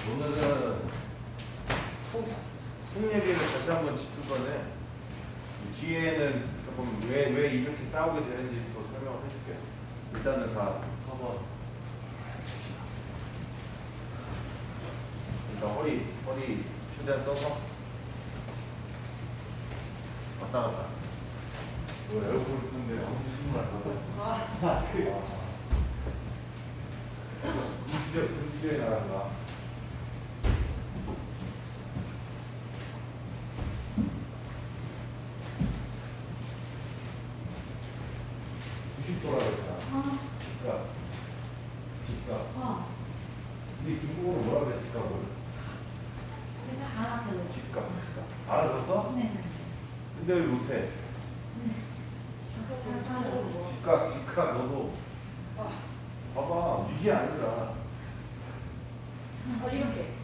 오늘은 훅 얘기를 다시 한번 짚을 건데 뒤에는 조금 왜 이렇게 싸우게 되는지 또 설명을 해줄게요. 일단은 다 한번 칩시다. 일단 허리 최대한 써서 왔다 갔다. 뭐 에어컨 쓰는데 아무 신발 금수저에 나간다. 90도라 그랬잖아. 집값. 근데 중국어로 뭐라 그래, 집값을? 제가 알았어요. 집값. 알아듣었어? 네. 근데 왜 못해? 집값, 너도. 봐봐, 이게 아니라. 이렇게.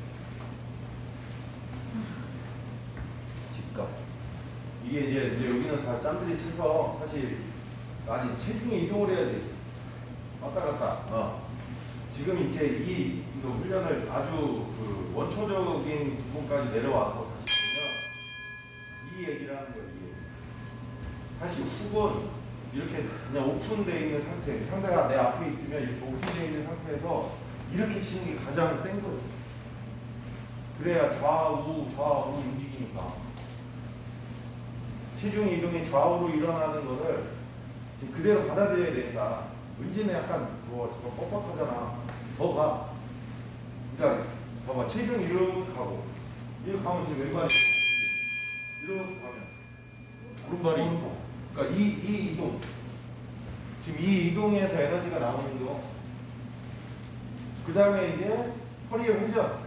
집값. 이게 이제 여기는 다 짬들이 쳐서 사실 아니 체중이 이동을 해야 돼. 왔다 갔다. 지금 이렇게 이 훈련을 아주 그 원초적인 부분까지 내려와서 다시 보면 이 얘기를 하는 거예요. 이 얘기. 사실 훅은 이렇게 그냥 오픈되어 있는 상태, 상대가 내 앞에 있으면 이렇게 오픈되어 있는 상태에서 이렇게 치는 게 가장 센 거예요. 그래야 좌우 움직이니까. 체중 이동이 좌우로 일어나는 것을 지금 그대로 받아들여야 되니까 문제는 약간 저거 뻣뻣하잖아. 더 가. 그러니까 봐봐, 체중 이렇게 가고 이렇게 가면 지금 왼발이 이렇게 가면 오른발이 그러니까 이 이동 지금 이 이동에서 에너지가 나오는 거. 그 다음에 이제 허리의 회전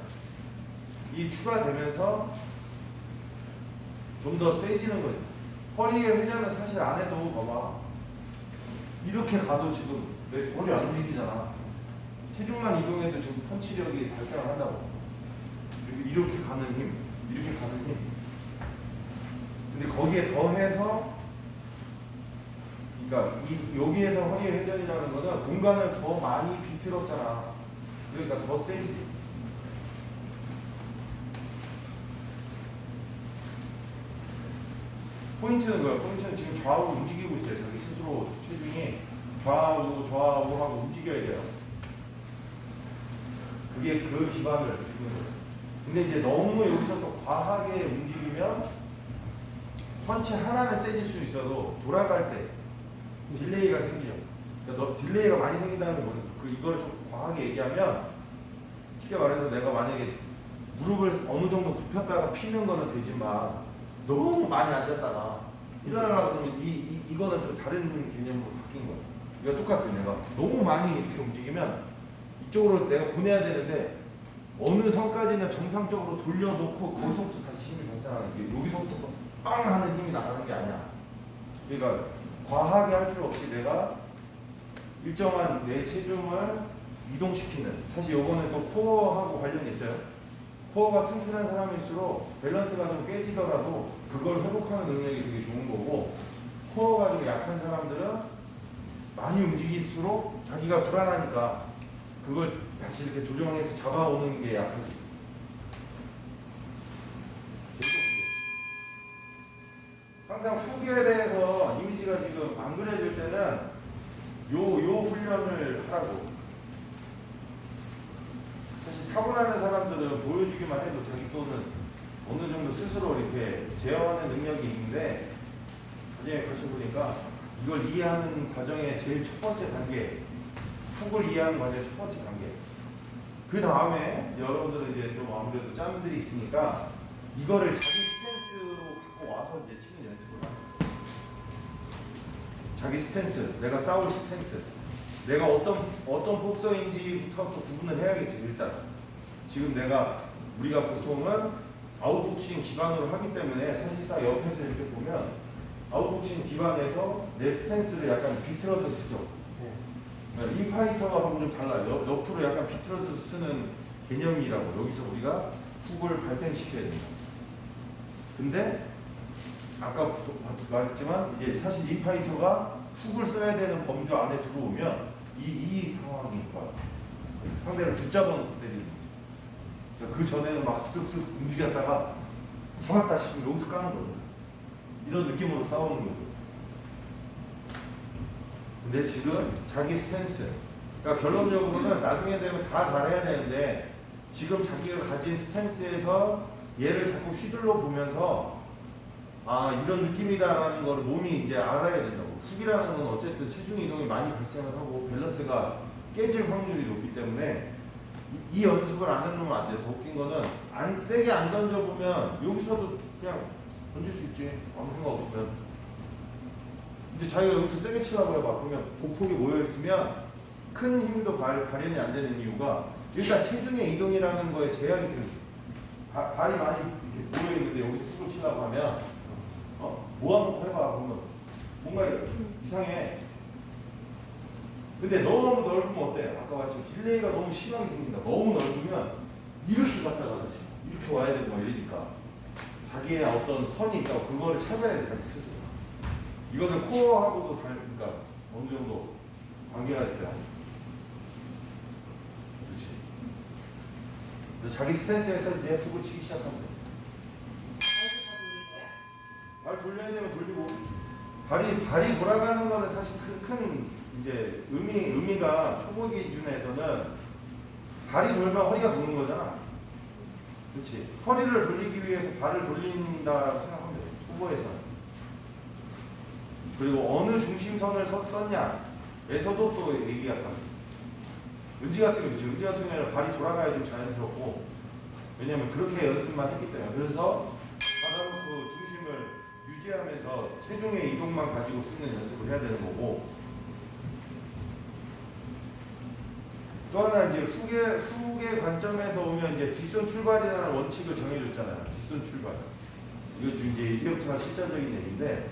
이 추가되면서 좀 더 세지는 거죠. 허리의 회전은 사실 안 해도 봐봐 이렇게 가도 지금 내 허리 안 움직이잖아. 체중만 이동해도 지금 펀치력이 발생을 한다고. 그리고 이렇게 가는 힘, 이렇게 가는 힘. 근데 거기에 더해서 그러니까 여기에서 허리의 회전이라는 거는 공간을 더 많이 비틀었잖아. 그러니까 더 세지. 포인트는 뭐야? 포인트는 지금 좌우로 움직이고 있어요. 자기 스스로 체중이 좌우 하고 움직여야 돼요. 그게 그 기반을 주는 거예요. 근데 이제 너무 여기서 또 과하게 움직이면 펀치 하나는 세질 수 있어도 돌아갈 때 딜레이가 생기죠. 그러니까 딜레이가 많이 생긴다는 건 이거를 좀 과하게 얘기하면 쉽게 말해서 내가 만약에 무릎을 어느 정도 굽혔다가 피는 거는 되지만 너무 많이 앉았다가 일어나려고 그러면 이거는 좀 다른 개념으로 바뀐 거야. 이거 똑같아. 내가 너무 많이 이렇게 움직이면 이쪽으로 내가 보내야 되는데 어느 선까지는 정상적으로 돌려놓고 거기서부터 다시 힘이 발생하는 게 여기서부터 빵 하는 힘이 나가는 게 아니야. 그러니까 과하게 할 필요 없이 내가 일정한 내 체중을 이동시키는, 사실 요거는 또 코어하고 관련이 있어요. 코어가 튼튼한 사람일수록 밸런스가 좀 깨지더라도 그걸 회복하는 능력이 되게 좋은 거고, 코어가 좀 약한 사람들은 많이 움직일수록 자기가 불안하니까 그걸 다시 이렇게 조정해서 잡아오는 게 약한. 항상 훅에 대해서 이미지가 지금 안 그려질 때는 요 훈련을 하라고. 사실 타고나는 사람들은 보여주기만 해도 자기 또는 어느 정도 스스로 이렇게 제어하는 능력이 있는데, 나중에 같이 보니까 이걸 이해하는 과정의 제일 첫 번째 단계, 훅을 이해하는 과정의 첫 번째 단계. 그 다음에 여러분들은 이제 좀 아무래도 짬들이 있으니까 이거를 자기 스탠스로 갖고 와서 이제 치는 연습을 하는 거예요. 자기 스탠스, 내가 싸울 스탠스, 내가 어떤 복서인지부터 또 구분을 해야겠지. 일단 지금 우리가 보통은 아웃복싱 기반으로 하기 때문에 사실상 옆에서 이렇게 보면 아웃복싱 기반에서 내 스탠스를 약간 비틀어서 쓰죠. 인파이터하고 좀 달라요. 옆으로 약간 비틀어서 쓰는 개념이라고. 여기서 우리가 훅을 발생시켜야 됩니다. 근데 아까 말했지만 이제 사실 인파이터가 훅을 써야 되는 범주 안에 들어오면 이 상황이 와요. 상대를 붙잡아 놓고 때리는 거죠. 그 전에는 막 쓱쓱 움직였다가 잡았다 싶으면 여기서 까는 거죠. 이런 느낌으로 싸우는 거죠. 근데 지금 자기 스탠스, 그러니까 결론적으로는 나중에 되면 다 잘해야 되는데 지금 자기가 가진 스탠스에서 얘를 자꾸 휘둘러 보면서 아 이런 느낌이다라는 걸 몸이 이제 알아야 된다고. 훅이라는 건 어쨌든 체중 이동이 많이 발생을 하고 밸런스가 깨질 확률이 높기 때문에 이 연습을 안 해놓으면 안 돼. 더 웃긴 거는 안 세게 안 던져보면 여기서도 그냥 던질 수 있지. 아무 생각 없으면. 근데 자기가 여기서 세게 치려고 해봐. 그러면 보폭이 모여있으면 큰 힘도 발현이 안 되는 이유가 일단 체중의 이동이라는 거에 제약이 생겨. 발이 많이 이렇게 모여있는데 여기서 훅을 치려고 하면 모아놓고 해봐. 그러면 뭔가 이상해. 근데 너무 넓으면 어때? 아까 말했지만 딜레이가 너무 심하게 생긴다. 너무 넓으면 이렇게 갔다가 이렇게 와야 되고 막 이러니까 자기의 어떤 선이 있다고 그거를 찾아야 돼. 자기 스스로. 이거는 코어하고도 그러니까 어느 정도 관계가 있어요. 그렇지. 그래서 자기 스탠스에서 이제 훅을 치기 시작하면 돼. 발 돌려야 되면 돌리고 발이 돌아가는 거는 사실 큰 이제 의미가 초보 기준에서는 발이 돌면 허리가 도는 거잖아. 그렇지. 허리를 돌리기 위해서 발을 돌린다고 생각하면 돼. 초보에서는. 그리고 어느 중심선을 썼냐에서도 또 얘기가 다르다. 은지 같은 경우에는 발이 돌아가야 좀 자연스럽고 왜냐면 그렇게 연습만 했기 때문에. 그래서 받아놓고 중심을 유지하면서 체중의 이동만 가지고 쓰는 연습을 해야 되는 거고 또 하나 이제 훅의 관점에서 오면 이제 뒷손 출발이라는 원칙을 정해줬잖아요. 뒷손 출발. 이거 이제부터가 실전적인 얘기인데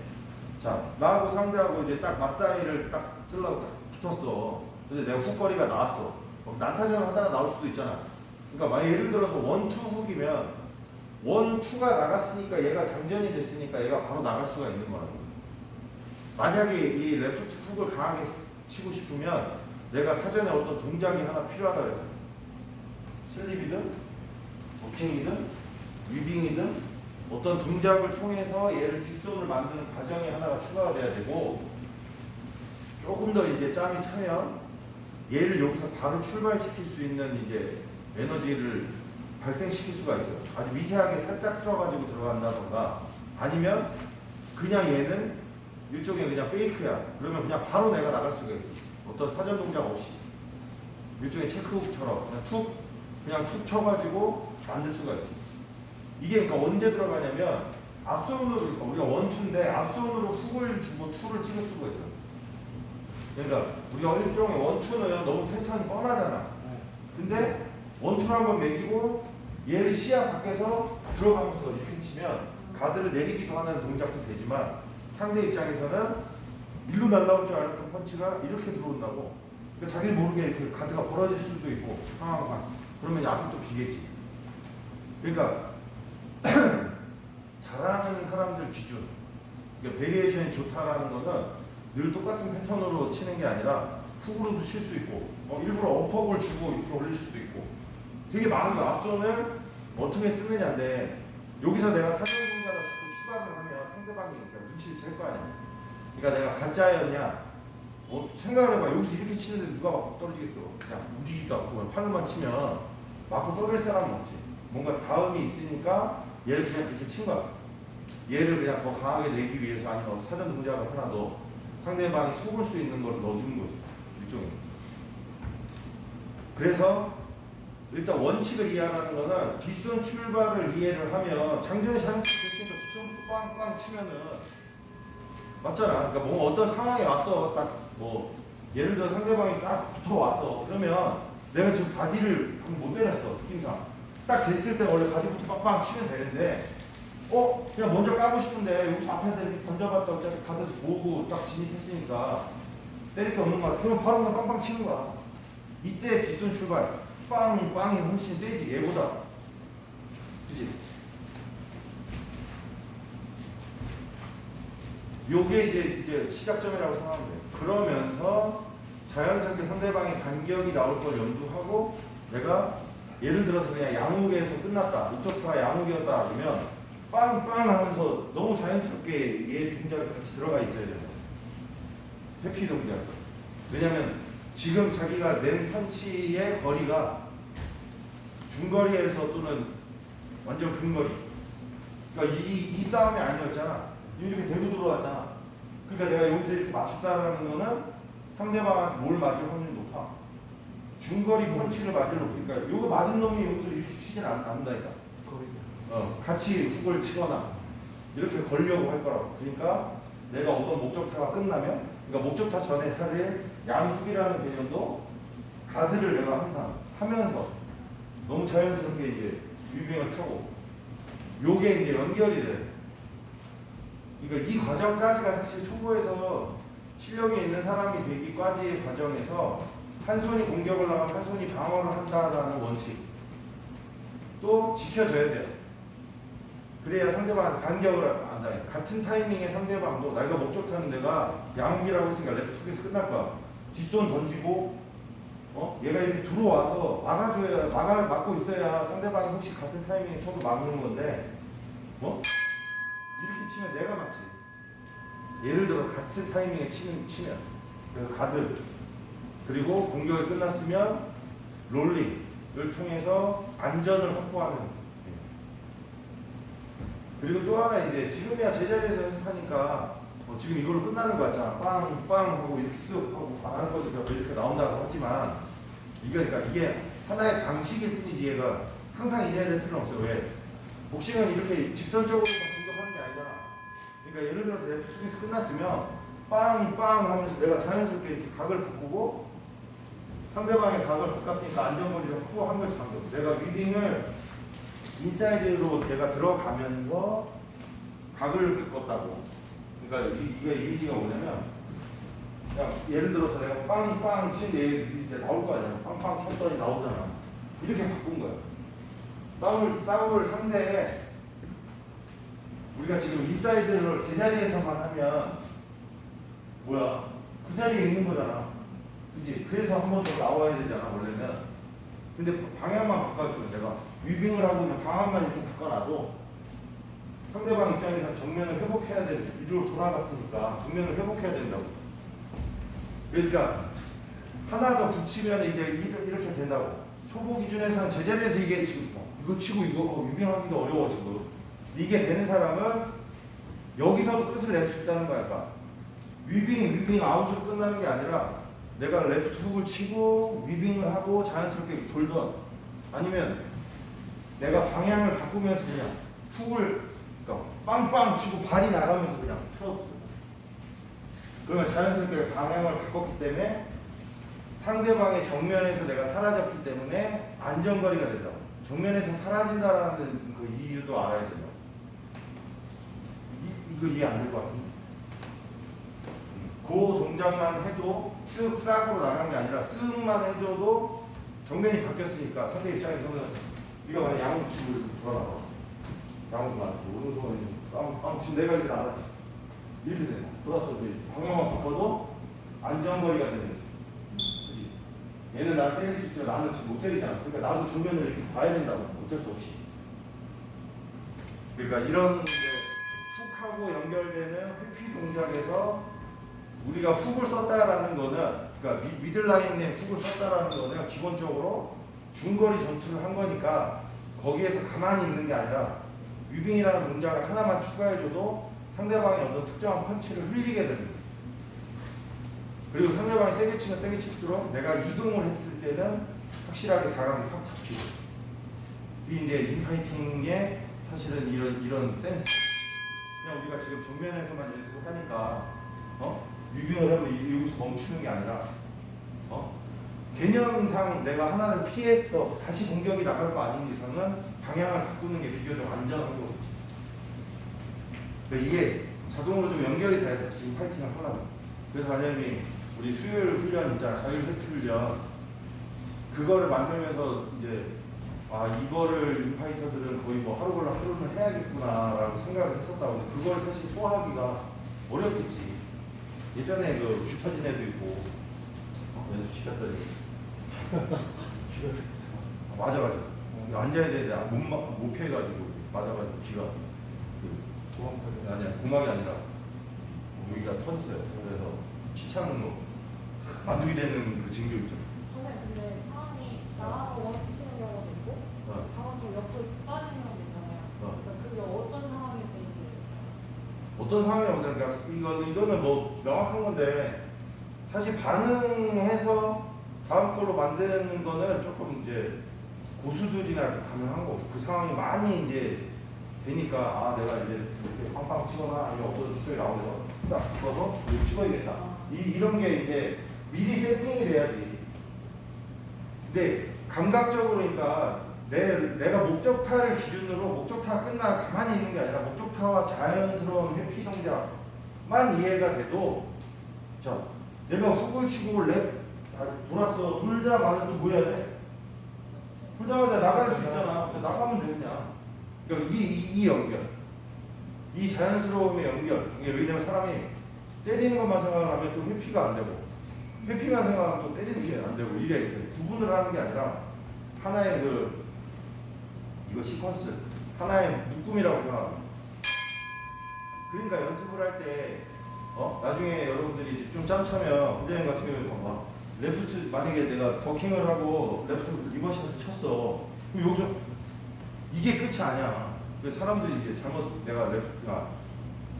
자 나하고 상대하고 이제 딱 맞다이를 딱 틀라고 딱 붙었어. 근데 내가 훅거리가 나왔어. 난타전을 하다가 나올 수도 있잖아. 그러니까 만약 예를 들어서 원투 훅이면 원투가 나갔으니까 얘가 장전이 됐으니까 얘가 바로 나갈 수가 있는 거라고. 만약에 이 레프트 훅을 강하게 치고 싶으면 내가 사전에 어떤 동작이 하나 필요하다 그래서 슬립이든 버킹이든 위빙이든 어떤 동작을 통해서 얘를 뒷손을 만드는 과정이 하나가 추가가 돼야 되고 조금 더 이제 짬이 차면 얘를 여기서 바로 출발시킬 수 있는 이제 에너지를 발생시킬 수가 있어요. 아주 미세하게 살짝 틀어가지고 들어간다던가 아니면 그냥 얘는 일종의 그냥 페이크야. 그러면 그냥 바로 내가 나갈 수가 있어. 어떤 사전 동작 없이 일종의 체크훅처럼 그냥 툭 쳐가지고 만들 수가 있지. 이게 그러니까 언제 들어가냐면 앞손으로 그러니까 우리가 원투인데 앞손으로 훅을 주고 투를 찍을 수가 있어. 그러니까 우리가 일종의 원투는 너무 패턴이 뻔하잖아. 근데 원투를 한번 매기고 얘를 시야 밖에서 들어가면서 이렇게 치면 가드를 내리기도 하는 동작도 되지만 상대 입장에서는 일로 날라올 줄 알았던 펀치가 이렇게 들어온다고. 그러니까 자기 모르게 이렇게 가드가 벌어질 수도 있고 상황만. 그러면 앞이 또 비겠지. 그러니까 잘하는 사람들 기준. 그러니까 베리에이션이 좋다라는 거는 늘 똑같은 패턴으로 치는 게 아니라 훅으로도 칠 수 있고 일부러 어퍼를 주고 이렇게 올릴 수도 있고 되게 많은 거. 앞손을 어떻게 쓰느냐인데 여기서 내가 사전 동작을 자꾸 추가를 하면 상대방이 눈치를 챌 거 아니야. 그러니까 내가 가짜였냐? 생각을 해봐. 여기서 이렇게 치는데 누가 막 떨어지겠어? 그냥 움직이지도 않고 팔로만 치면 맞고 떨어질 사람은 없지. 뭔가 다음이 있으니까 얘를 그냥 이렇게 친 거야. 얘를 그냥 더 강하게 내기 위해서 아니면 사전 동작을 하나 더 상대방이 속을 수 있는 걸 넣어주는 거지. 일종의. 그래서 일단 원칙을 이해하는 거는 뒷손 출발을 이해를 하면 장전이 자연스럽게 됐으니까 뒷손부터 빵빵 치면은 맞잖아. 그러니까 뭐 어떤 상황이 왔어. 딱 뭐 예를 들어 상대방이 딱 붙어왔어. 그러면 내가 지금 바디를 못 내렸어. 느낌상. 딱 됐을 때 원래 바디부터 빵빵 치면 되는데 그냥 먼저 까고 싶은데 여기서 앞에다 이렇게 던져봤자 어차피 가드도 보고 딱 진입했으니까 때릴 게 없는 거야. 그러면 바로 그냥 빵빵 치는 거야. 이때 뒷손 출발 빵이 훨씬 세지 얘보다. 그치? 요게 이제 시작점이라고 생각하면 돼. 그러면서 자연스럽게 상대방의 반격이 나올 걸 염두하고 내가 예를 들어서 그냥 양욱에서 끝났다. 목적타가 양욱이었다 그러면 빵빵 하면서 너무 자연스럽게 얘 동작이 같이 들어가 있어야 돼요. 회피 동작. 왜냐면 지금 자기가 낸 펀치의 거리가 중거리에서 또는 완전 근거리. 그러니까 이 싸움이 아니었잖아. 이렇게 대고 들어왔잖아. 그러니까 내가 여기서 이렇게 맞췄다라는 거는 상대방한테 뭘 맞을 확률이 높아. 중거리 펀치를 맞을 높으니까 요거 맞은 놈이 여기서 이렇게 치진 않는다니까. 같이 훅을 치거나 이렇게 걸려고 할 거라고. 그러니까 내가 어떤 목적타가 끝나면, 그러니까 목적타 전에 사실 양훅이라는 개념도 가드를 내가 항상 하면서 너무 자연스럽게 이제 유빙을 타고 요게 이제 연결이 돼. 그러니까 이 과정까지가 사실 초보에서 실력이 있는 사람이 되기까지의 과정에서 한 손이 공격을 나가면 한 손이 방어를 한다라는 원칙 또 지켜줘야 돼요. 그래야 상대방한테 반격을 안다. 같은 타이밍에 상대방도 내가 목적타는 내가 양욱이라고 했으니까 레프트 훅에서 끝날 거야. 뒷손 던지고 얘가 이렇게 들어와서 막아줘야 막고 있어야 상대방이 혹시 같은 타이밍에 쳐도 막는 건데 이렇게 치면 내가 맞지. 예를 들어 같은 타이밍에 치면 그래서 가드 그리고 공격이 끝났으면 롤링을 통해서 안전을 확보하는. 그리고 또 하나 이제 지금이야 제자리에서 연습하니까 지금 이걸로 끝나는 거 같잖아. 빵빵 하고 이렇게 쓱 하고 하는 거지 이렇게 나온다고 하지만 그러니까 이게 하나의 방식일 뿐이지 얘가 항상 이래야 될 필요는 없어요. 왜? 복싱은 이렇게 직선적으로 공격하는 게 아니잖아. 그러니까 예를 들어서 레프트 훅에서 끝났으면 빵빵 하면서 내가 자연스럽게 이렇게 각을 바꾸고 상대방의 각을 바꿨으니까 안전거리를 확보한 거지 방금. 내가 위빙을 인사이드로 내가 들어가면서 각을 바꿨다고. 그러니까 이게 이미지가 뭐냐면 그냥 예를 들어서 내가 빵빵 친 애 나올 거 아니야. 빵빵 쳤더니 나오잖아. 이렇게 바꾼 거야. 싸울 상대에 우리가 지금 인사이드를 제자리에서만 하면 뭐야? 그 자리에 있는 거잖아. 그치? 그래서 한 번 더 나와야 되잖아 원래는. 근데 방향만 바꿔주면 내가 위빙을 하고 그냥 방향만 이렇게 바꿔놔도 상대방 입장에서 정면을 회복해야 되는, 이리로 돌아갔으니까 정면을 회복해야 된다고. 그러니까 하나 더 붙이면 이제 이렇게 된다고. 초보 기준에서는 제자리에서 이게 지금 이거 치고 이거 위빙하기가 어려워 지금. 이게 되는 사람은 여기서도 끝을 낼 수 있다는 거야. 그러니까 위빙 아웃으로 끝나는 게 아니라 내가 레프트 훅을 치고 위빙을 하고 자연스럽게 돌던, 아니면 내가 방향을 바꾸면서 그냥 훅을 그러니까 빵빵 치고 발이 나가면서 그냥 틀었어. 그러면 자연스럽게 방향을 바꿨기 때문에 상대방의 정면에서 내가 사라졌기 때문에 안전거리가 된다고. 정면에서 사라진다라는 그 이유도 알아야 된다고. 이거 이해 안 될 것 같은데. 그 동작만 해도 쓱 싹으로 나간 게 아니라 쓱만 해줘도 정면이 바뀌었으니까 상대 입장에서는 우리가 만약 양쪽 집을 돌아나가. 양쪽 맞고 오른손에 지금 내가 이렇게 나가지. 이렇게 되는 거야. 돌아서 방향만 바꿔도 안전거리가 되는 거지. 그치? 얘는 나 때릴 수 있지만 나는 지금 못 때리잖아. 그러니까 나도 정면을 이렇게 봐야 된다고. 어쩔 수 없이. 그러니까 이런 이제 훅하고 연결되는 회피 동작에서 우리가 훅을 썼다라는 거는, 그러니까 미들라인에 훅을 썼다라는 거는 기본적으로 중거리 전투를 한 거니까 거기에서 가만히 있는 게 아니라 위빙이라는 동작을 하나만 추가해줘도 상대방이 어떤 특정한 펀치를 흘리게 되는 거예요. 그리고 상대방이 세게 치면 세게 칠수록 내가 이동을 했을 때는 확실하게 사각이 확 잡히고. 이게 이제 인파이팅의 사실은 이런 센스. 그냥 우리가 지금 정면에서만 연습을 하니까 위빙을 하면 여기서 멈추는 게 아니라 개념상 내가 하나를 피했어 다시 공격이 나갈 거 아닌 이상은 방향을 바꾸는 게 비교적 안전한 거지. 그러니까 이게 자동으로 좀 연결이 돼야 돼. 지금 파이팅을 하려면. 그래서 과장님이 우리 수요일 훈련 있잖아. 자율 회피 훈련. 그거를 만들면서 이제 이거를 인파이터들은 거의 뭐 하루 걸러 하루는 해야겠구나라고 생각을 했었다고. 근데 그걸 사실 소화하기가 어렵겠지. 예전에 그 쥐 터진 애도 있고 연습 시켰더니 맞아 앉아야 되는데 못 펴가지고 맞아가지고 귀가 아니야 고막이 아니라 여기가 터졌어요. 그래서 치창으로 만두기 되는 그 징조 있죠. 선생님 근데 사람이 나와서 원수 치는 경우도 있고 나와서 옆으로 빠지는 경우도 있잖아요. 그러니까 그게 어떤 상황일 때 이제 어떤 상황이 오면 그러니까 이거는 뭐 명확한 건데 사실 반응해서 다음 걸로 만드는 거는 조금 이제 고수들이나 가능한 거고 그 상황이 많이 이제 되니까 아 내가 이제 이렇게 빵빵 치거나 아니면 어떤 소리 나오면서 싹 묶어서 이거 치워야겠다 이런 게 이제 미리 세팅이 돼야지. 근데 감각적으로 그러니까 내가 목적타를 기준으로 목적타가 끝나 가만히 있는 게 아니라 목적타와 자연스러운 회피 동작만 이해가 돼도 자 내가 훅을 치고 돌았어. 돌자마자 또 뭐 해야 돼? 돌자마자 나갈 수 있잖아. 나가면 돼 그냥. 그러니까 이 연결, 이 자연스러움의 연결. 이게 왜냐면 사람이 때리는 것만 생각하면 또 회피가 안 되고 회피만 생각하면 또 때리는 게 안 되고 이래 구분을 하는 게 아니라 하나의 이거 시퀀스 하나의 묶음이라고 생각합니다. 그러니까 연습을 할 때 나중에 여러분들이 좀 짬차면 원장님 같은 경우에 봐봐 레프트 만약에 내가 더킹을 하고 레프트 리버샷을 쳤어 그럼 여기서 이게 끝이 아니야. 사람들이 이제 잘못 내가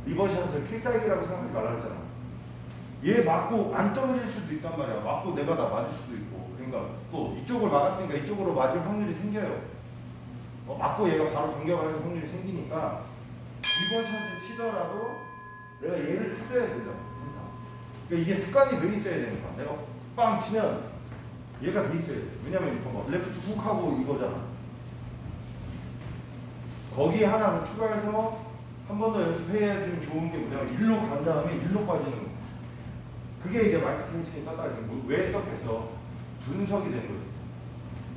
리버샷을 필살기라고 생각하지 말라 그랬잖아. 얘 맞고 안 떨어질 수도 있단 말이야. 맞고 내가 다 맞을 수도 있고 그러니까 또 이쪽을 막았으니까 이쪽으로 맞을 확률이 생겨요. 맞고 얘가 바로 공격하는 확률이 생기니까 리버샷을 치더라도 내가 얘를 타줘야 된다 항상. 그러니까 이게 습관이 돼 있어야 되는 거야. 내가 빵 치면 얘가 돼 있어야 돼. 왜냐면 레프트 훅 하고 이거잖아. 거기에 하나 추가해서 한 번 더 연습해야 되는 좋은 게 뭐냐면 일로 간 다음에 일로 빠지는 거. 그게 이제 마이크 테니스에 썼다. 왜 썼겠어? 분석이 되는 거죠.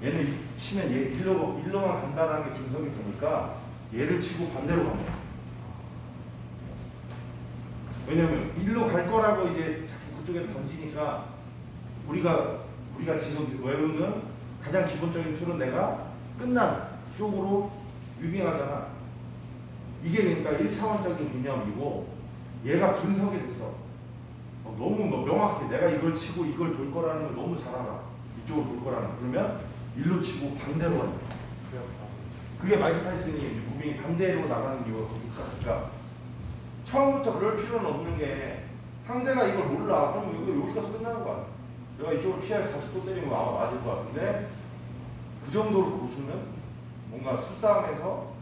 얘는 치면 얘 일로만 간다는 게 분석이 되니까 얘를 치고 반대로 갑니다. 왜냐면 일로 갈 거라고 이제 자꾸 그쪽에 던지니까 우리가 지금 외우는 가장 기본적인 툴은 내가 끝난 쪽으로 유빙하잖아. 이게 그러니까 1차원적인 개념이고 얘가 분석이 됐어. 너무 명확해. 내가 이걸 치고 이걸 돌 거라는 걸 너무 잘 알아. 이쪽으로 돌 거라는 거. 그러면 일로 치고 반대로 가는 거야. 그게 마이크 타이슨이 무빙이 반대로 나가는 이유가 거기다. 그러니까 처음부터 그럴 필요는 없는 게 상대가 이걸 몰라. 그럼 이거 여기 가서 끝나는 거야. 내가 이쪽으로 피해서 다시 또 때리면 아마 맞을 것 같은데 그 정도로 고수는 뭔가 수싸움에서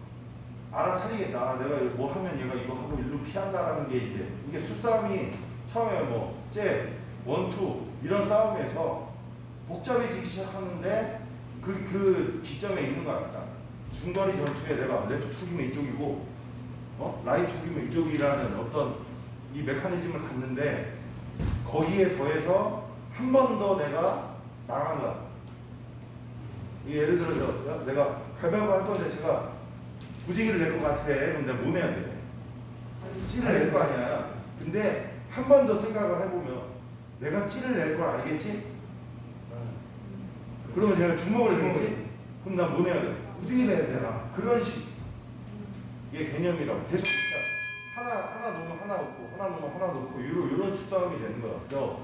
알아차리겠죠. 아, 내가 뭐 하면 얘가 이거 하고 일로 피한다라는 게 이게 수싸움이 처음에 원투 이런 싸움에서 복잡해지기 시작하는데 그 기점에 있는 것 같다. 중거리 전투에 내가 레프트 툭이면 이쪽이고 라이트 툭이면 이쪽이라는 어떤 이 메커니즘을 갖는데 거기에 더해서 한 번 더 내가 나간 거야. 예를 들어서 내가 가위바위보 할 건데 제가 무지개를 낼 것 같아. 그럼 내가 뭐 내야 돼? 찌를 낼 거 아니야. 근데 한 번 더 생각을 해보면 내가 찌를 낼 걸 알겠지? 그러면 제가 주먹을 내겠지? 그럼 나 뭐 내야 돼? 무지개 내야 되나? 그런 식. 이게 개념이라고. 계속 진짜 하나 놓으면 하나 놓고 하나 놓으면 하나 놓고 이런 수싸움이 되는 거야. 그래서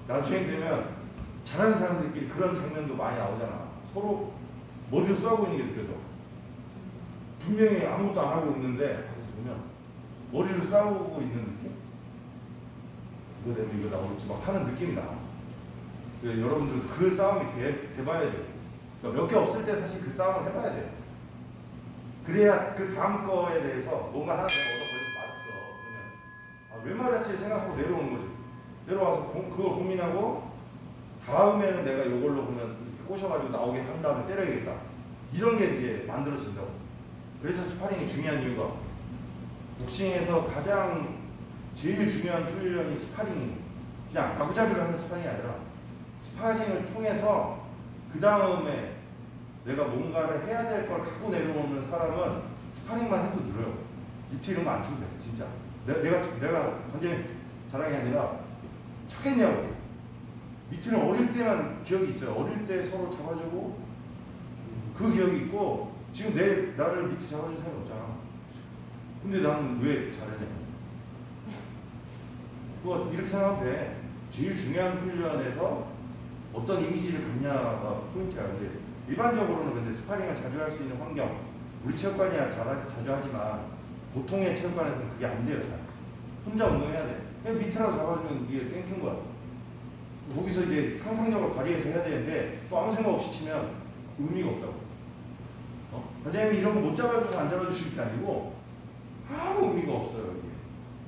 나중에 되면 잘하는 사람들끼리 그런 장면도 많이 나오잖아. 서로 머리를 쏘고 있는 게 느껴져. 분명히 아무것도 안 하고 있는데 보면 머리를 싸우고 있는 느낌? 이거 되면 이거 나올지 막 하는 느낌이 나. 여러분들 그 싸움이 돼봐야 돼요. 그러니까 몇 개 없을 때 사실 그 싸움을 해봐야 돼요. 그래야 그 다음 거에 대해서 뭔가 하나 내가 얻어 걸려서 맞았어. 그러면 왜 맞았지 생각하고 내려오는 거지. 내려와서 그걸 고민하고 다음에는 내가 이걸로 보면 이렇게 꼬셔가지고 나오게 한 다음에 때려야겠다. 이런 게 이제 만들어진다고. 그래서 스파링이 중요한 이유가 복싱에서 가장 제일 중요한 훈련이 스파링. 그냥 아구자기로 하는 스파링이 아니라 스파링을 통해서 그 다음에 내가 뭔가를 해야 될 걸 갖고 내려오는 사람은 스파링만 해도 늘어요. 밑에 이런 거 안 치면 돼, 진짜. 내가 완전히 자랑이 아니라 쳤겠냐고. 밑에는 어릴 때만 기억이 있어요. 어릴 때 서로 잡아주고 그 기억이 있고 지금 나를 밑에 잡아준 사람이 없잖아. 근데 나는 왜 잘하냐? 뭐 이렇게 생각하면 돼. 제일 중요한 훈련에서 어떤 이미지를 갖냐가 포인트야. 근데 일반적으로는 근데 스파링을 자주 할 수 있는 환경, 우리 체육관이야 자주 하지만 보통의 체육관에서는 그게 안 돼요. 잘. 혼자 운동해야 돼. 그냥 밑에라도 잡아주면 이게 땡긴 거야. 거기서 이제 상상력을 발휘해서 해야 되는데 또 아무 생각 없이 치면 의미가 없다고. 관장님이 이런 거 못 잡아줘서 안 잡아주실 게 아니고 아무 의미가 없어요. 이게.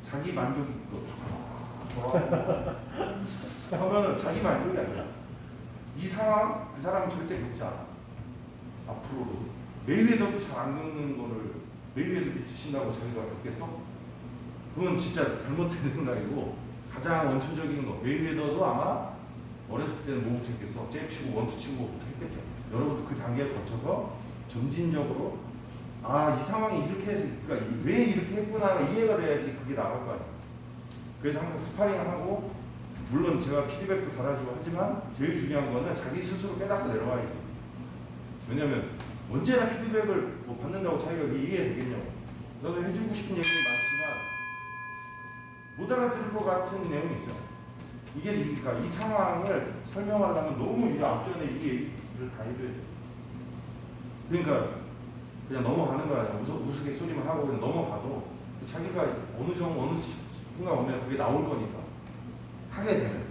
자기 만족이 하면은 자기 만족이 아니야. 이 상황 그 사람은 절대 겪지 않아. 앞으로도 메이웨더도 잘 안 겪는 거를 메이웨더 밑에 친다고 자기가 겪겠어? 그건 진짜 잘못된 생각이고 가장 원초적인 거. 메이웨더도 아마 어렸을 때는 못 했겠어. 잽 치고 원투 치고 못 했겠죠. 여러분도 그 단계를 거쳐서 점진적으로 이 상황이 이렇게 해서 그러니까 왜 이렇게 했구나가 이해가 돼야지 그게 나갈 거 아니야. 그래서 항상 스파링을 하고 물론 제가 피드백도 달아주고 하지만 제일 중요한 거는 자기 스스로 깨닫고 내려와야지. 왜냐면 언제나 피드백을 뭐 받는다고 자기가 이해되겠냐고. 나도 해주고 싶은 얘기는 많지만 못 알아들을 것 같은 내용이 있어요. 이게 그러니까 이 상황을 설명하려면 너무 이 앞전에 이 얘기를 다 해줘야 돼. 그러니까 그냥 넘어가는 거야. 우스갯소리만 하고 그냥 넘어가도 자기가 어느 순간 오면 그게 나올 거니까 하게 되면.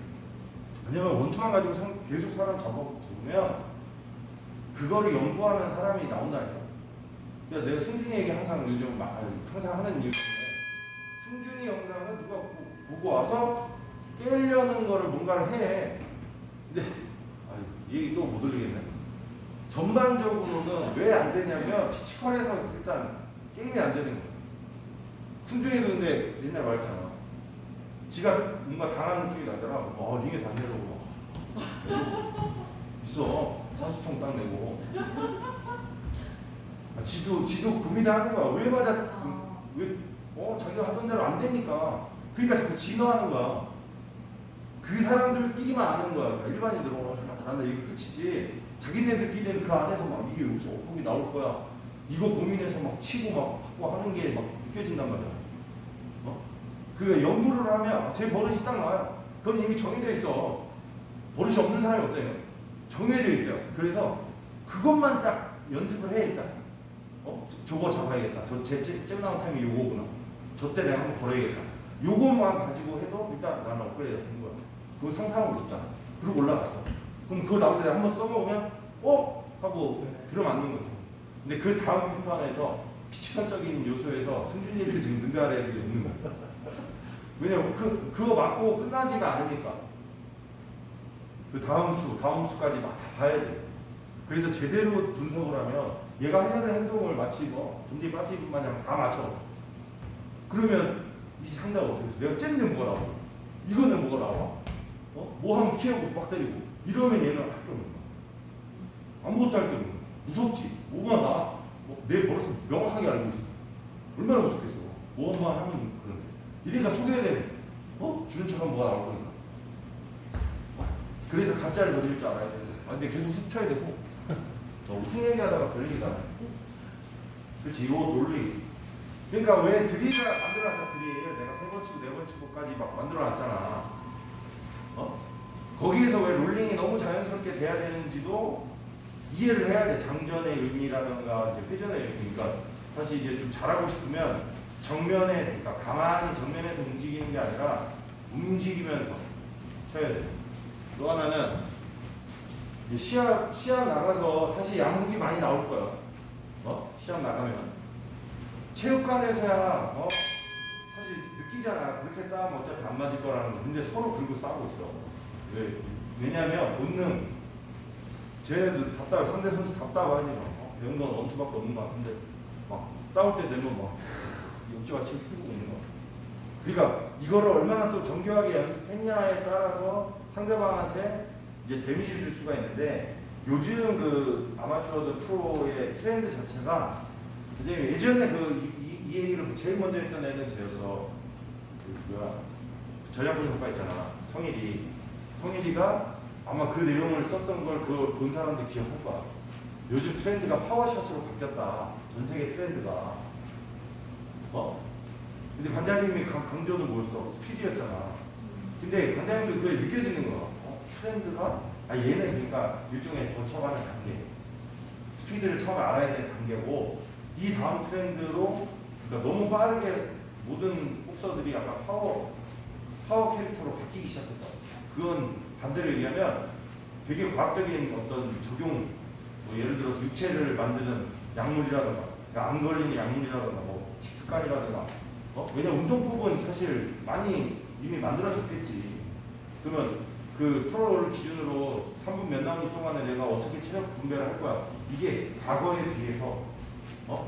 왜냐면 원투만 가지고 계속 사람 잡으면 그거를 연구하는 사람이 나온다니까. 그러니까 내가 승준이 얘기 항상 요즘 항상 하는 이유 때문에 승준이 영상은 누가 보고 와서 깨려는 거를 뭔가를 해. 근데 이 얘기 또 못 올리겠네. 전반적으로는 왜 안 되냐면 피치컬에서 일단 게임이 안 되는 거야. 승준이도 근데 옛날에 말했잖아. 지가 뭔가 당한 느낌이 나더라. 링에 다 내려오고 있어. 산수통 딱 내고. 지도 고민하는 거야. 왜 자기가 하던 대로 안 되니까. 그러니까 자꾸 진화하는 거야. 그 사람들끼리만 아는 거야. 그러니까 일반인들은 정말 잘한다 이거 끝이지. 자기네들끼리는 그 안에서 막 이게 여기서 어폭이 나올 거야. 이거 고민해서 막 치고 막 받고 하는 게 막 느껴진단 말이야. 그 연구를 하면 제 버릇이 딱 나와요. 그건 이미 정해져 있어. 버릇이 없는 사람이 없대요. 정해져 있어요. 그래서 그것만 딱 연습을 해 일단. 저거 잡아야겠다. 잼나온 타임이 요거구나. 저때 내가 한번 걸어야겠다. 요것만 가지고 해도 일단 나는 업그레이드 되는 거야. 그거 상상하고 있었잖아. 그리고 올라갔어. 그럼 그거 나올 때 한번 써먹으면 하고 들어맞는 거죠. 근데 그 다음 패턴에서 피치컬적인 요소에서 승준이를 지금 능가할 애들이 없는 거야. 왜냐면 그거 맞고 끝나지가 않으니까. 그 다음 수까지 막 다 봐야 돼. 그래서 제대로 분석을 하면 얘가 하려는 행동을 마치 존재의 파시브 마냥 다 맞춰. 그러면 이 상대가 어떻게 해서 내가 쨌는데 뭐가 나와? 이거는 뭐가 나와? 뭐 하면 피하고 막 때리고 이러면 얘는 할 게 없는 거야. 아무것도 할 게 없는 거야. 무섭지? 뭐가 나? 내 버릇을 명확하게 알고 있어. 얼마나 무섭겠어. 뭐만 하면 그런데. 이러니까 속여야 돼. 주는 척하면 뭐가 나올 거니까. 그래서 가짜를 노릴 줄 알아야 돼. 근데 계속 훅 쳐야 되고. 훅 얘기하다가 별 얘기가 안 해. 그렇지, 요 논리. 그러니까 왜 드릴을 만들어놨잖아, 드릴. 내가 3번 치고 4번 치고까지 막 만들어놨잖아. 거기에서 왜 롤링이 너무 자연스럽게 돼야 되는지도 이해를 해야 돼. 장전의 의미라든가 이제 회전의 의미. 그러니까 사실 이제 좀 잘하고 싶으면 정면에, 그러니까 가만히 정면에서 움직이는 게 아니라 움직이면서 쳐야 돼. 또 하나는 이제 시합 나가서 사실 양국이 많이 나올 거야. 시합 나가면 체육관에서야 사실 느끼잖아. 그렇게 싸우면 어차피 안 맞을 거라는 거. 근데 서로 들고 싸우고 있어. 왜냐면 본능. 쟤네들 답답해. 상대 선수 답답하지. 배운 건 원투밖에 없는 것 같은데 막 싸울 때 되면 막 욕조같이 풀고 있는 거. 그러니까 이거를 얼마나 또 정교하게 연습했냐에 따라서 상대방한테 이제 데미지를 줄 수가 있는데 요즘 그 아마추어들 프로의 트렌드 자체가 이제 예전에 이 얘기를 제일 먼저 했던 애는 쟤였어. 전략보정 효과 있잖아. 성일이가 아마 그 내용을 썼던 걸 그걸 본 사람들 기억할 거야. 요즘 트렌드가 파워샷으로 바뀌었다. 전 세계 트렌드가. 근데 관장님이 강조는 뭐였어? 스피드였잖아. 근데 관장님도 그게 느껴지는 거야. 트렌드가? 얘는 그러니까 일종의 거쳐가는 단계. 스피드를 처음 알아야 되는 단계고, 이 다음 트렌드로, 그러니까 너무 빠르게 모든 복서들이 약간 파워 캐릭터로 바뀌기 시작했다. 그건 반대로 얘기하면 되게 과학적인 어떤 적용, 뭐 예를 들어서 육체를 만드는 약물이라든가, 그러니까 안 걸리는 약물이라든가, 뭐 식습관이라든가, 왜냐면 운동법은 사실 많이 이미 만들어졌겠지. 그러면 그 프로를 기준으로 3분 몇 라운드 동안에 내가 어떻게 체력 분배를 할 거야. 이게 과거에 비해서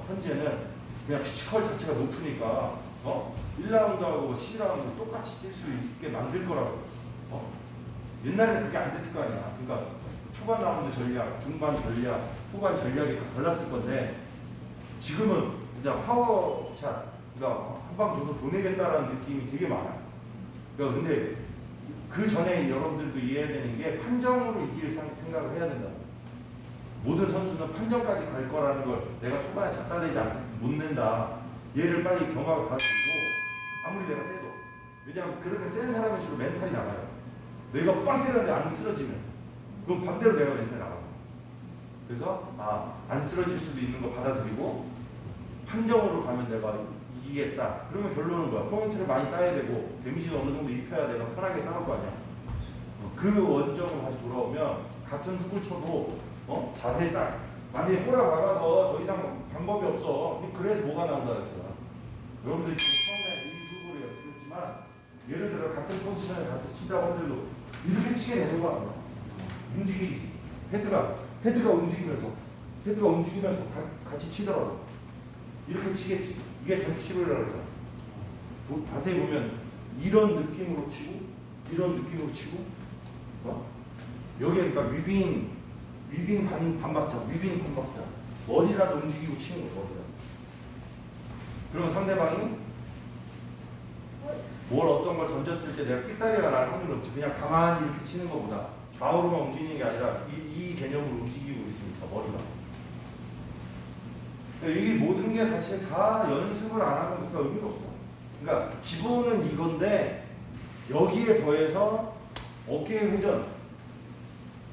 현재는 그냥 피지컬 자체가 높으니까 1라운드하고 12라운드 똑같이 뛸 수 있게 만들 거라고. 옛날에는 그게 안 됐을 거 아니야. 그러니까 초반 라운드 전략, 중반 전략, 후반 전략이 다 달랐을 건데 지금은 그냥 파워샷, 그러니까 한 방 줘서 보내겠다라는 느낌이 되게 많아요. 그러니까 근데 그 전에 여러분들도 이해해야 되는 게 판정으로 이길 생각을 해야 된다. 모든 선수는 판정까지 갈 거라는 걸 내가 초반에 작살내지 못 낸다. 얘를 빨리 경험을 받아주고 아무리 내가 세도. 왜냐하면 그렇게 센 사람일수록 멘탈이 나가요. 내가 빵 때렸는데 안 쓰러지면 그럼 반대로 내가 멘탈이 나가요. 그래서 안 쓰러질 수도 있는 거 받아들이고 판정으로 가면 내가 이기겠다. 그러면 결론은 뭐야? 포인트를 많이 따야 되고 데미지도 어느 정도 입혀야 내가 편하게 싸울 거 아니야. 그 원점으로 다시 돌아오면 같은 훅을 쳐도 자세히 딱 만약에 꼬라박아서 더 이상 방법이 없어. 그래서 뭐가 나온다 그랬어. 여러분들이 지금 처음에 이 훅으로 연습했지만 예를 들어 같은 포지션에 같이 치다고 하더라도 이렇게 치게 되는 거야. 움직이지. 헤드가 움직이면서 같이 치더라도 이렇게 치겠지. 이게 댐프시블이라고 그러잖아. 자세히 보면 이런 느낌으로 치고 여기에 그러니까 위빙 반박자 머리라도 움직이고 치는 거야. 머리라도. 그러면 상대방이 뭘 어떤 걸 던졌을 때 내가 삑사리가 날 확률은 없지. 그냥 가만히 이렇게 치는 것보다 좌우로만 움직이는 게 아니라 이 개념으로 움직이고 있으니까 머리가. 이 모든 게 사실 다 연습을 안 하면 그러니까 의미가 없어. 그러니까 기본은 이건데 여기에 더해서 어깨의 회전,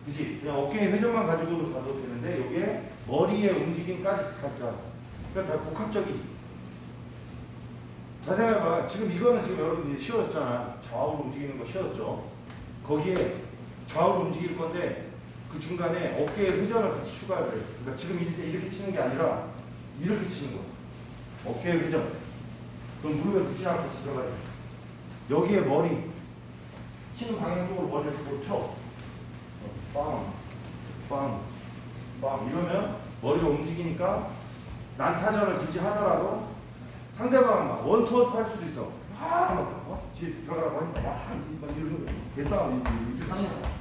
그치? 그냥 어깨의 회전만 가지고도 가도 되는데 여기에 머리의 움직임까지 가져가. 그러니까 다 복합적이지. 자 생각해봐. 지금 이거는 지금 여러분들이 쉬워졌잖아. 좌우로 움직이는 거 쉬워졌죠. 거기에 좌우로 움직일 건데 그 중간에 어깨의 회전을 같이 추가를 해. 그러니까 지금 이렇게 치는 게 아니라 이렇게 치는 거야. 어깨의 회전. 그럼 무릎에 굳이나 같이 들어가야 돼. 여기에 머리. 치는 방향 쪽으로 머리를 쭉 펴. 빵. 이러면 머리가 움직이니까 난타전을 굳이 하더라도 상대방 원투어트 할 수도 있어. 뒤에 들어가라고 하니까 막 이러는 거야. 대싸움 이렇게 하는 거야.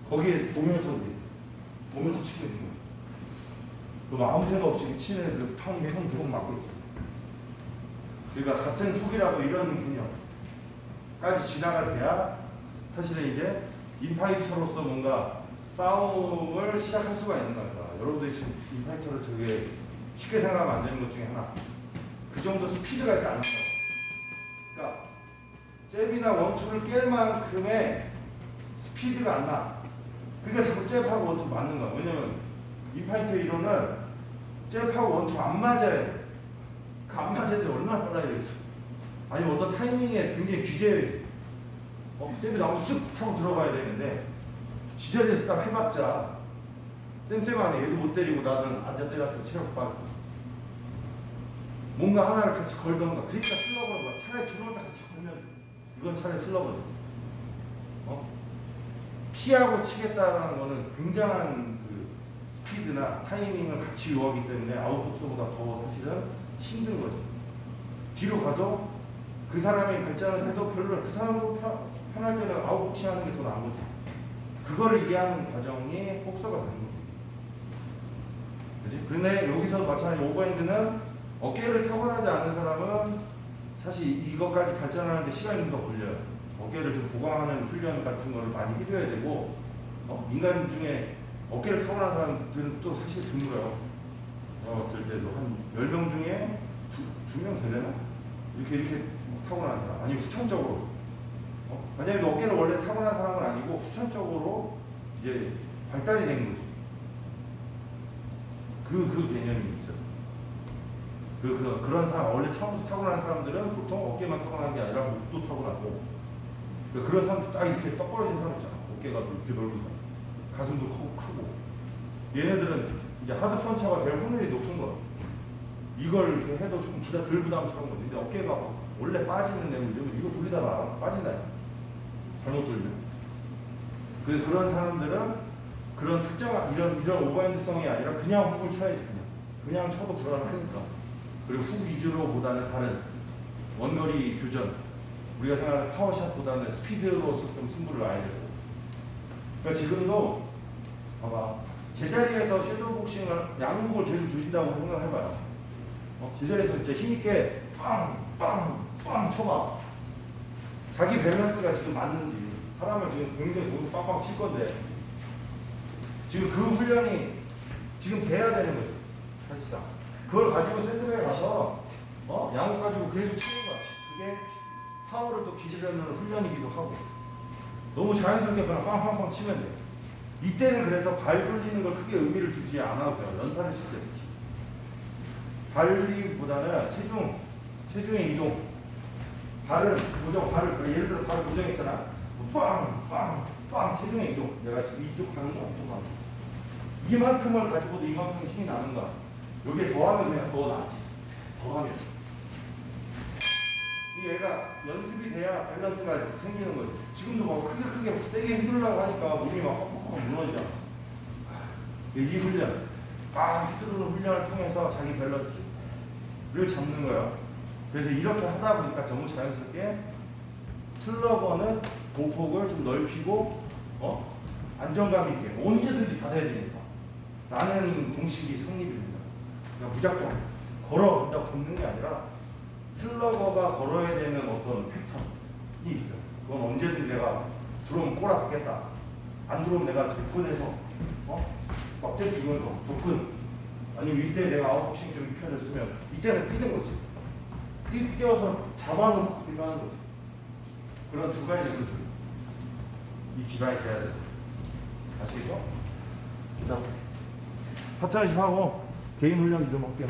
거기에 보면서 치고 있는 거야. 그럼 아무 생각 없이 치는 애들 탕 계속 맞고 있어. 그러니까 같은 훅이라도 이런 개념까지 지나가 돼야 사실은 이제 인파이터로서 뭔가 싸움을 시작할 수가 있는 거다. 여러분들이 지금 인파이터를 되게 쉽게 생각하면 안 되는 것 중에 하나. 그 정도 스피드가 일단 안 나와. 그러니까 잽이나 원투를 깰 만큼의 스피드가 안 나. 그러니까 자꾸 잽하고 원투 맞는 거야. 왜냐면 인파이터 이론은 잽하고 원투 안 맞아야 돼. 그 안 맞을 때 얼마나 빨라야 되겠어. 아니면 어떤 타이밍에 굉장히 규제해. 잽이 나오면 쓱 하고 들어가야 되는데 지저대에서 딱 해봤자 쌤쌤하네. 얘도 못 때리고 나는 앉아 때렸어. 체력 빠지고. 뭔가 하나를 같이 걸던가. 그러니까 슬러그는 거야. 차라리 주먹을 딱 같이 걸면 이건 차라리 슬러거든. 피하고 치겠다라는 거는 굉장한 그 스피드나 타이밍을 같이 요하기 때문에 아웃복서보다 더 사실은 힘든 거죠. 뒤로 가도 그 사람이 발전을 해도 별로 그 사람도 편할 때는 아웃복싱 하는 게 더 나은 거지. 그거를 이해하는 과정이 복서가 되는 거지. 그치? 근데 여기서 마찬가지로 오버핸드는 어깨를 타고나지 않은 사람은 사실 이것까지 발전하는데 시간이 좀 더 걸려요. 어깨를 좀 보강하는 훈련 같은 거를 많이 해줘야 되고, 인간 중에 어깨를 타고난 사람들은 또 사실 드물어요. 내가 봤을 때도 한 10명 중에 2명 되려나? 이렇게 타고난 사람. 아니 후천적으로. 만약에 어깨를 원래 타고난 사람은 아니고 후천적으로 이제 발달이 된 거지. 그 개념이 있어요. 그런 사람, 원래 처음부터 타고난 사람들은 보통 어깨만 타고난 게 아니라 목도 타고나고, 그런 사람들 딱 이렇게 떡 벌어진 사람 있잖아. 어깨가 이렇게 넓은 사람. 가슴도 크고. 얘네들은 이제 하드 펀처가 될 확률이 높은 거야. 이걸 이렇게 해도 조금 덜 부담스러운 거지. 근데 어깨가 원래 빠지는 애들, 이거 돌리다가 빠진다. 잘못 돌리면. 그런 사람들은 그런 특정한, 이런 오버핸드성이 아니라 그냥 훅을 쳐야지, 그냥 쳐도 불안하니까. 그리고 훅 위주로 보다는 다른 원거리 교전, 우리가 생각하는 파워샷보다는 스피드로서 좀 승부를 놔야 되고. 그러니까 지금도 봐봐, 제자리에서 섀도우 복싱을 양국을 계속 주신다고 생각해봐요. 제자리에서 진짜 힘있게 빵 쳐봐. 자기 밸런스가 지금 맞는지, 사람을 지금 굉장히 몸을 빵빵 칠 건데, 지금 그 훈련이 지금 돼야 되는 거죠, 사실상. 그걸 가지고 샌드백에 가서 양국 가지고 계속 치는 거야. 그게 파워를 또 기르려는 훈련이기도 하고. 너무 자연스럽게 그냥 빵빵빵 치면 돼. 이때는 그래서 발 돌리는 걸 크게 의미를 두지 않아도 돼요. 연타를 칠 때. 발리보다는 체중의 이동. 발은 고정, 예를 들어 발을 고정했잖아. 빵 체중의 이동. 내가 지금 이쪽 가는 거 이쪽 가는 거. 이만큼을 가지고도 이만큼 힘이 나는 거야. 여기에 더하면 그냥 더 나지. 더하면. 이 얘가 연습이 돼야 밸런스가 생기는 거지. 지금도 막 크게 세게 흔들려고 하니까 몸이 막 퍽퍽 무너지잖아. 이 훈련, 휘두르는 훈련을 통해서 자기 밸런스를 잡는 거야. 그래서 이렇게 하다 보니까 너무 자연스럽게 슬러거는 보폭을 좀 넓히고 안정감 있게 언제든지 받아야 되니까 라는 공식이 성립됩니다. 그러니까 무작정 걸어온다고 붙는 게 아니라 슬러거가 걸어야 되는 어떤 패턴이 있어요. 그건 언제든 내가 들어오면 꼬라 받겠다. 안 들어오면 내가 접근해서 막재 주면서 접근. 아니면 이때 내가 아웃복싱 좀 편을 쓰면 이때는 뛰는 거지. 뛰어서 잡아놓고 뛰는 거지. 그런 두 가지 기술. 이 기반이 돼야 돼. 아시겠죠? 자, 파트너십 하고 개인 훈련 좀 할게요.